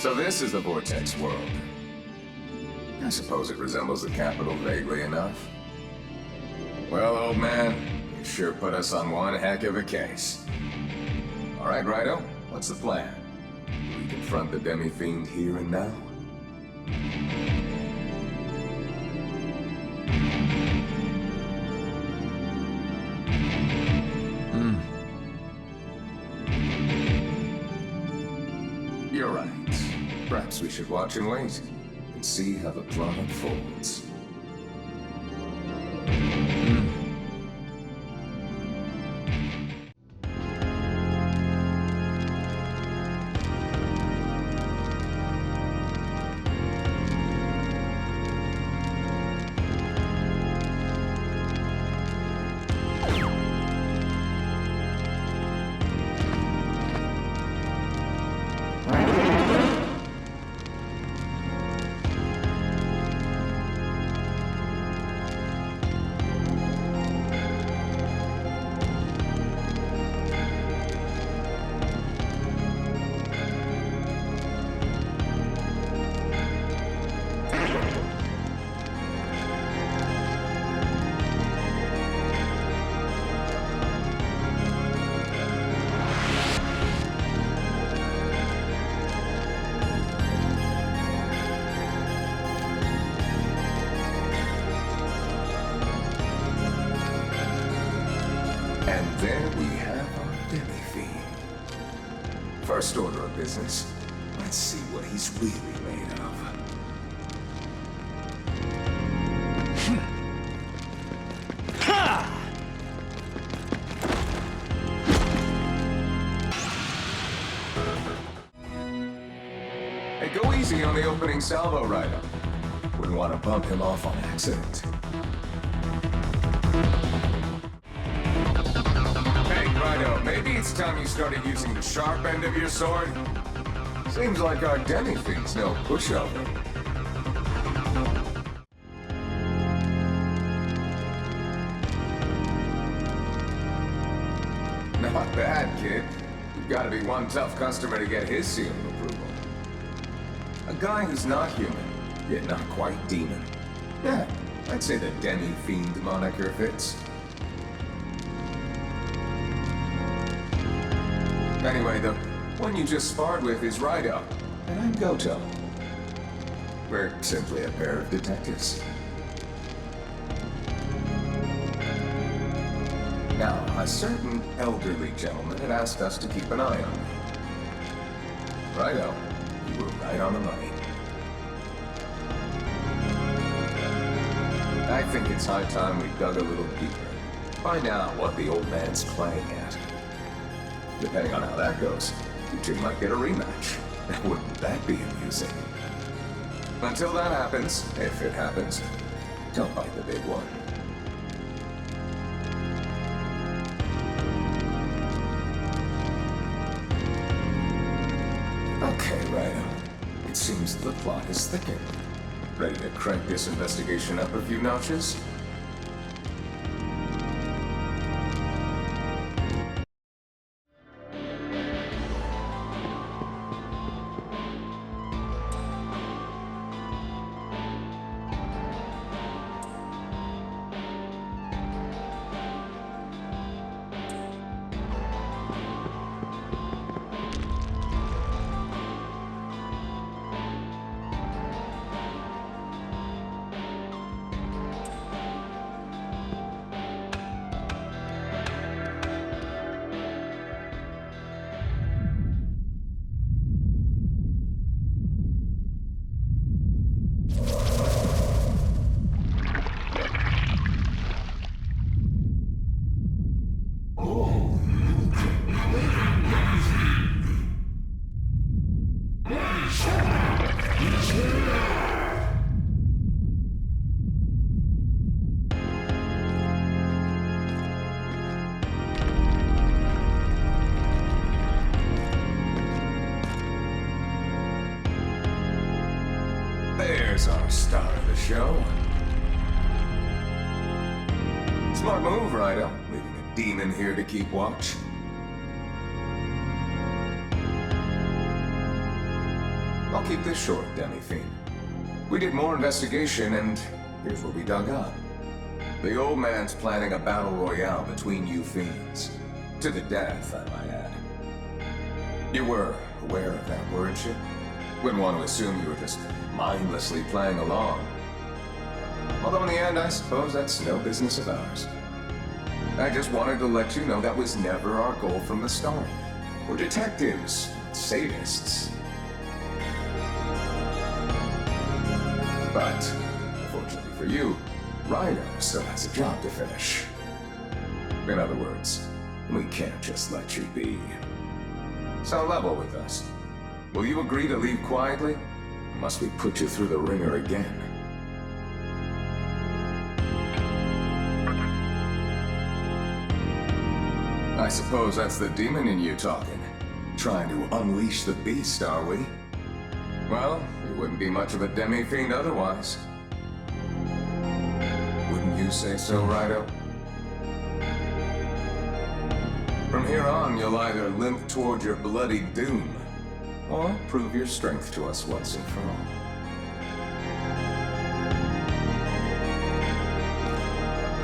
So this is the Vortex world. I suppose it resembles the capital vaguely enough. Well, old man, you sure put us on one heck of a case. All right, Raidou, what's the plan? Do we confront the Demi-fiend here and now? You're right. Perhaps we should watch and wait, and see how the plot unfolds. And there we have our Demi-fiend. First order of business. Let's see what he's really made of. Hey, go easy on the opening salvo, Raidou. Wouldn't want to bump him off on accident. Maybe it's time you started using the sharp end of your sword. Seems like our Demi-fiend's no pushover. Not bad, kid. You've got to be one tough customer to get his seal of approval. A guy who's not human, yet not quite demon. Yeah, I'd say the Demi-fiend moniker fits. Anyway, the one you just sparred with is Raidou, and I'm Gouto. We're simply a pair of detectives. Now, a certain elderly gentleman had asked us to keep an eye on me. Raidou, you were right on the money. I think it's high time we dug a little deeper. Find out what the old man's playing at. Depending on how that goes, you two might get a rematch. Wouldn't that be amusing? Until that happens, if it happens, don't bite the big one. Okay, Raidou. It seems the plot is thickened. Ready to crank this investigation up a few notches? There's our star of the show. Smart move, Raidou, leaving a demon here to keep watch. I'll keep this short, Demi-fiend. We did more investigation, and here's what we dug up. The old man's planning a battle royale between you fiends. To the death, I might add. You were aware of that, weren't you? Wouldn't want to assume you were just mindlessly playing along. Although in the end, I suppose that's no business of ours. I just wanted to let you know that was never our goal from the start. We're detectives, sadists. But, unfortunately for you, Raidou still has a job to finish. In other words, we can't just let you be. So level with us. Will you agree to leave quietly? Or must we put you through the ringer again? I suppose that's the demon in you talking. Trying to unleash the beast, are we? Well, you wouldn't be much of a demi-fiend otherwise. Wouldn't you say so, Raidou? From here on, you'll either limp toward your bloody doom, or prove your strength to us once and for all.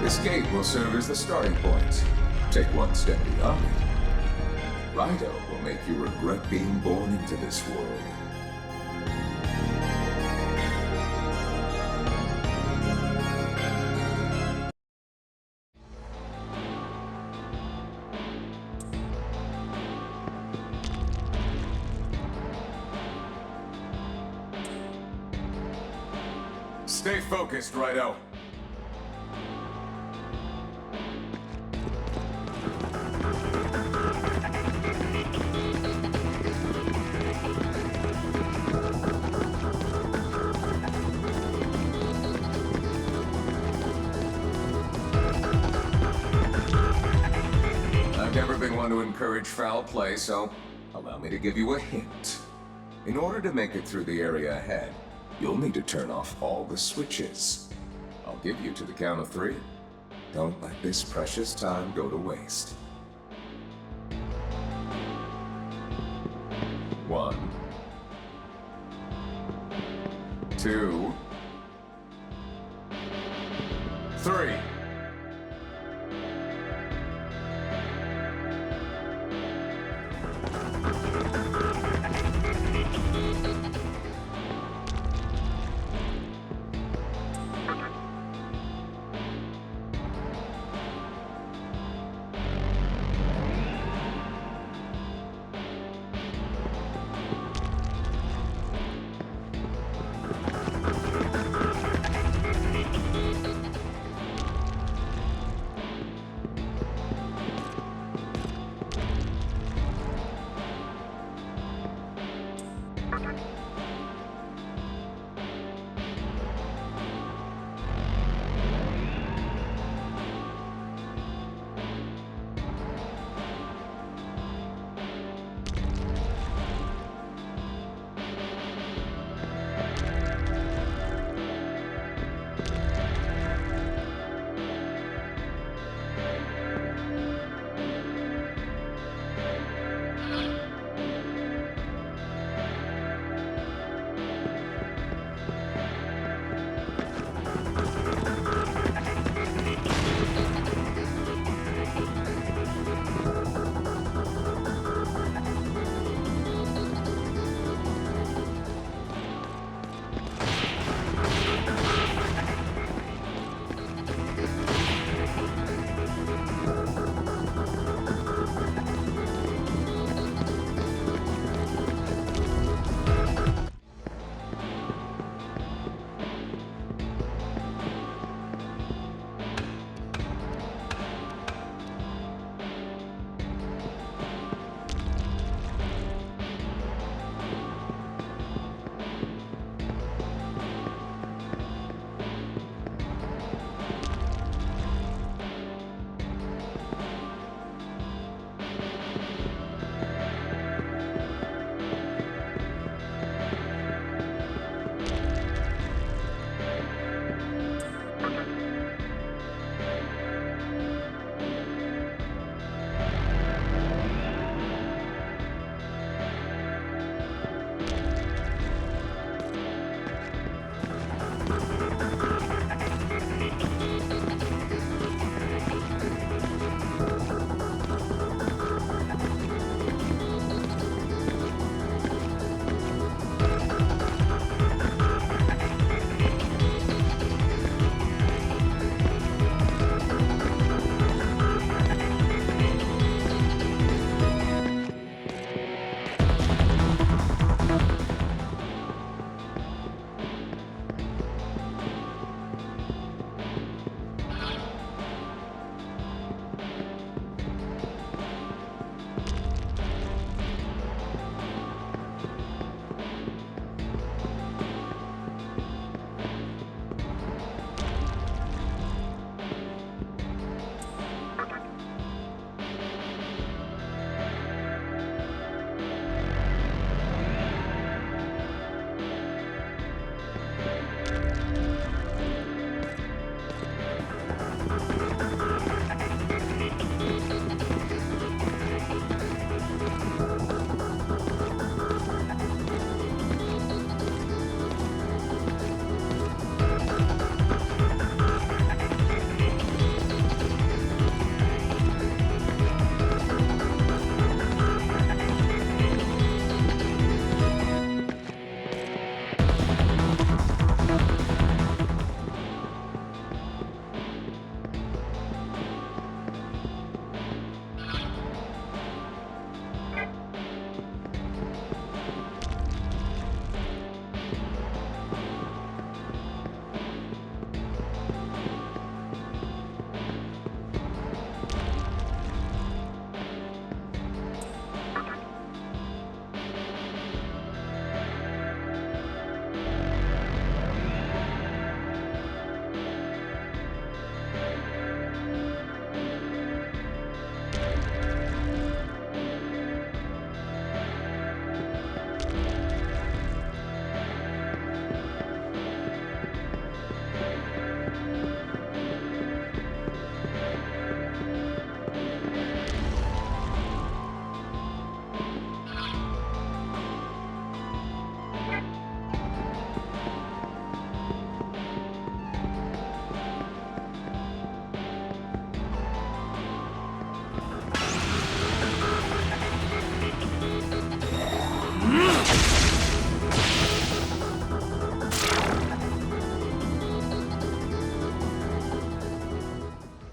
This gate will serve as the starting point. Take one step beyond it. Raidou will make you regret being born into this world. Stay focused, Raidou. I've never been one to encourage foul play, so allow me to give you a hint. In order to make it through the area ahead, you'll need to turn off all the switches. I'll give you to the count of 3. Don't let this precious time go to waste. 1, 2, 3.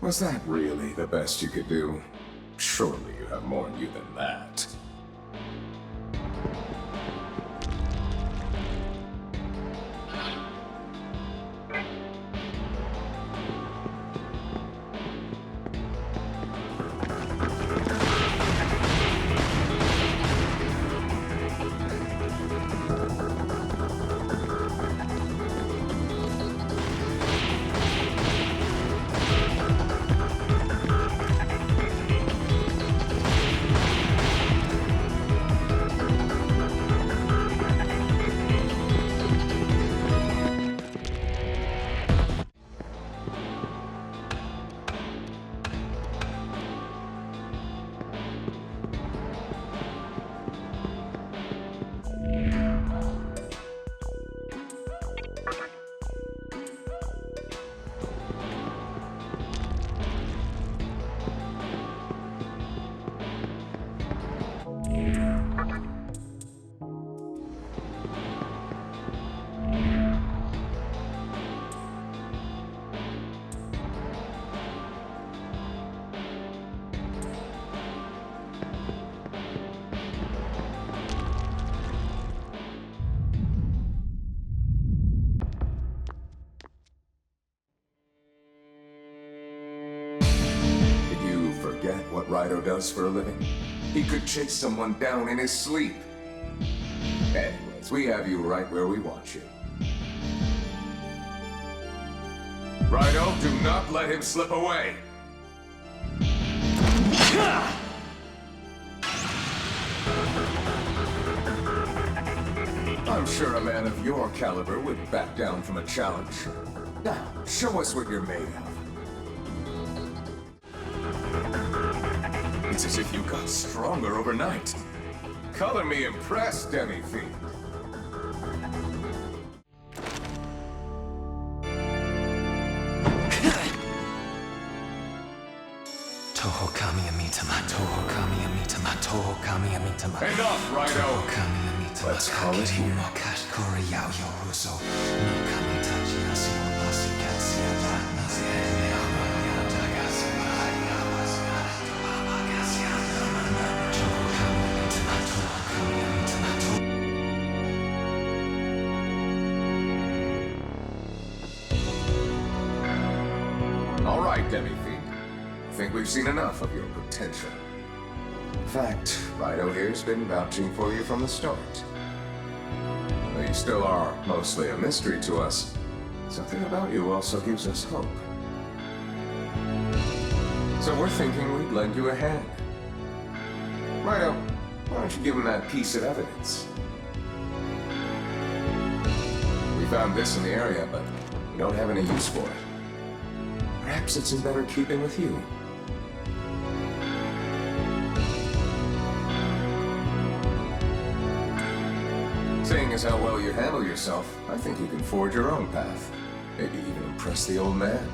Was that really the best you could do? Surely you have more in you than that. What Raidou does for a living? He could chase someone down in his sleep. Anyways, we have you right where we want you. Raidou, do not let him slip away! I'm sure a man of your caliber would back down from a challenge. Now, show us what you're made of. It's as if you got stronger overnight. Color me impressed, Demi-fiend. Toho kami amitama, toho kami amitama, toho kami amitama. Enough, Raidou! Let's call it here. All right, Demi-fiend. I think we've seen enough of your potential. In fact, Raidou here's been vouching for you from the start. Though you still are mostly a mystery to us, something about you also gives us hope. So we're thinking we'd lend you a hand. Raidou, why don't you give him that piece of evidence? We found this in the area, but we don't have any use for it. Perhaps it's in better keeping with you. Seeing as how well you handle yourself, I think you can forge your own path. Maybe even impress the old man.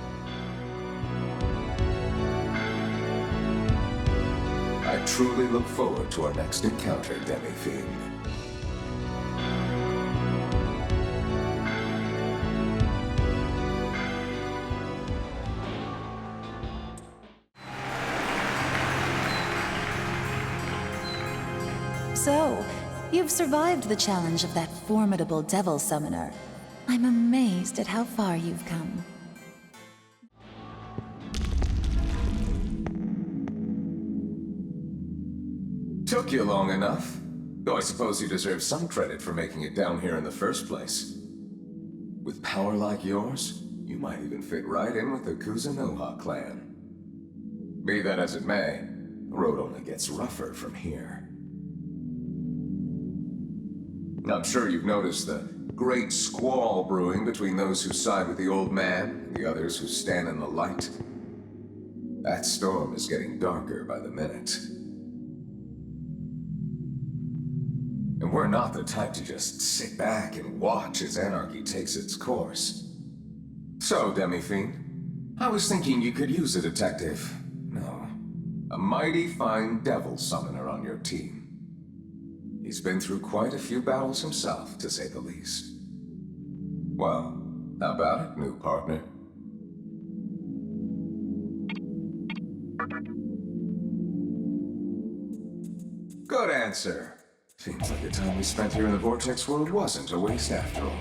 I truly look forward to our next encounter, Demi-fiend. So, you've survived the challenge of that formidable devil summoner. I'm amazed at how far you've come. Took you long enough. Though I suppose you deserve some credit for making it down here in the first place. With power like yours, you might even fit right in with the Kuzunoha clan. Be that as it may, the road only gets rougher from here. I'm sure you've noticed the great squall brewing between those who side with the old man and the others who stand in the light. That storm is getting darker by the minute. And we're not the type to just sit back and watch as anarchy takes its course. So, Demi-fiend, I was thinking you could use a detective. No, a mighty fine devil summoner on your team. He's been through quite a few battles himself, to say the least. Well, how about it, new partner? Good answer. Seems like the time we spent here in the Vortex world wasn't a waste after all.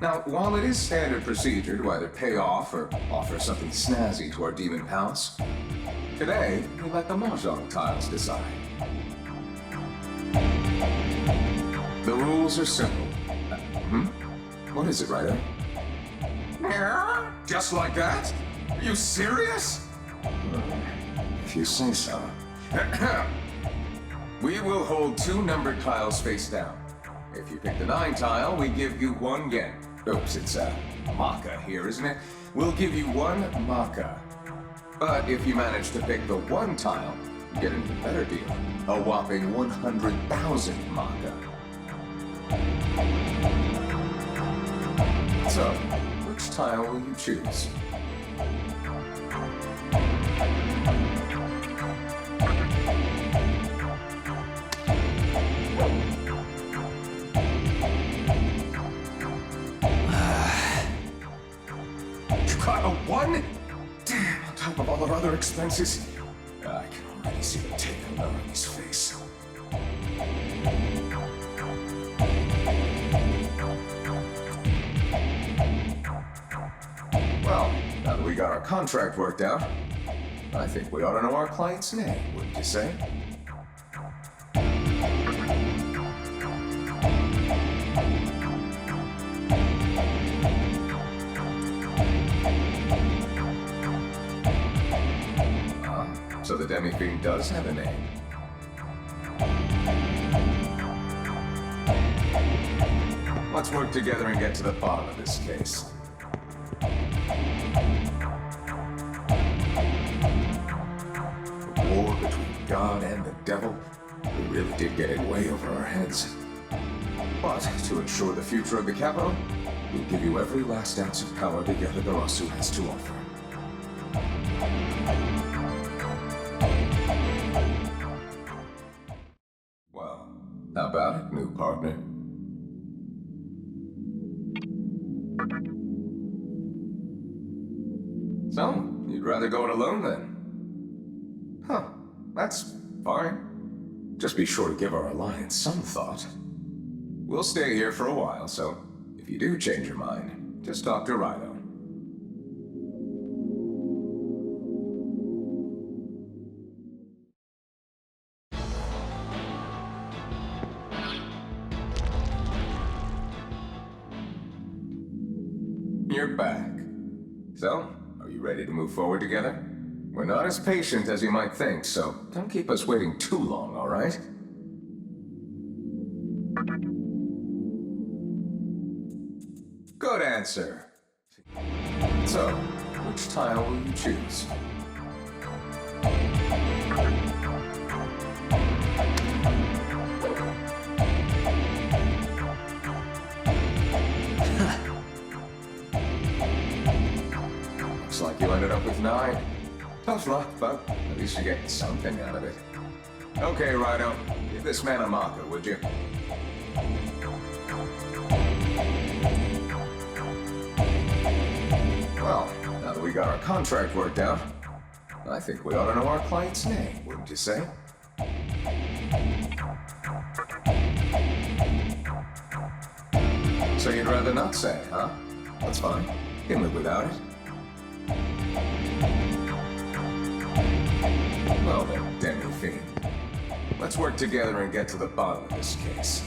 Now, while it is standard procedure to either pay off or offer something snazzy to our demon pals, today we let the Mahjong tiles decide. The rules are simple. What is it, Raidou? Just like that? Are you serious? If you say so. We will hold 2 numbered tiles face down. If you pick the 9 tile, we give you 1 yen. Oops, it's Maka here, isn't it? We'll give you 1 Maka. But if you manage to pick the 1 tile, you get an even better deal. A whopping 100,000 Maka. So, which tile will you choose? You got a 1? Damn, on top of all our other expenses. I can already see the take on his face. Well, now that we got our contract worked out, I think we ought to know our client's name, wouldn't you say? So the Demi-fiend does have a name. Let's work together and get to the bottom of this case. The war between God and the devil, we really did get it way over our heads. But to ensure the future of the capital, we'll give you every last ounce of power the Yatagarasu has to offer. Well, how about it, new partner? So, you'd rather go it alone then? Huh, that's fine. Just be sure to give our alliance some thought. We'll stay here for a while, so if you do change your mind, just talk to Raidou. You're back. So, are you ready to move forward together? We're not as patient as you might think, so don't keep us waiting too long, all right? Good answer. So, which tile will you choose? Looks like you ended up with 9. Tough luck, but at least you're getting something out of it. Okay, Raidou, give this man a Maka, would you? Well, now that we got our contract worked out, I think we ought to know our client's name, wouldn't you say? So you'd rather not say, huh? That's fine. You can live without it. Well then, Demi-fiend. Let's work together and get to the bottom of this case.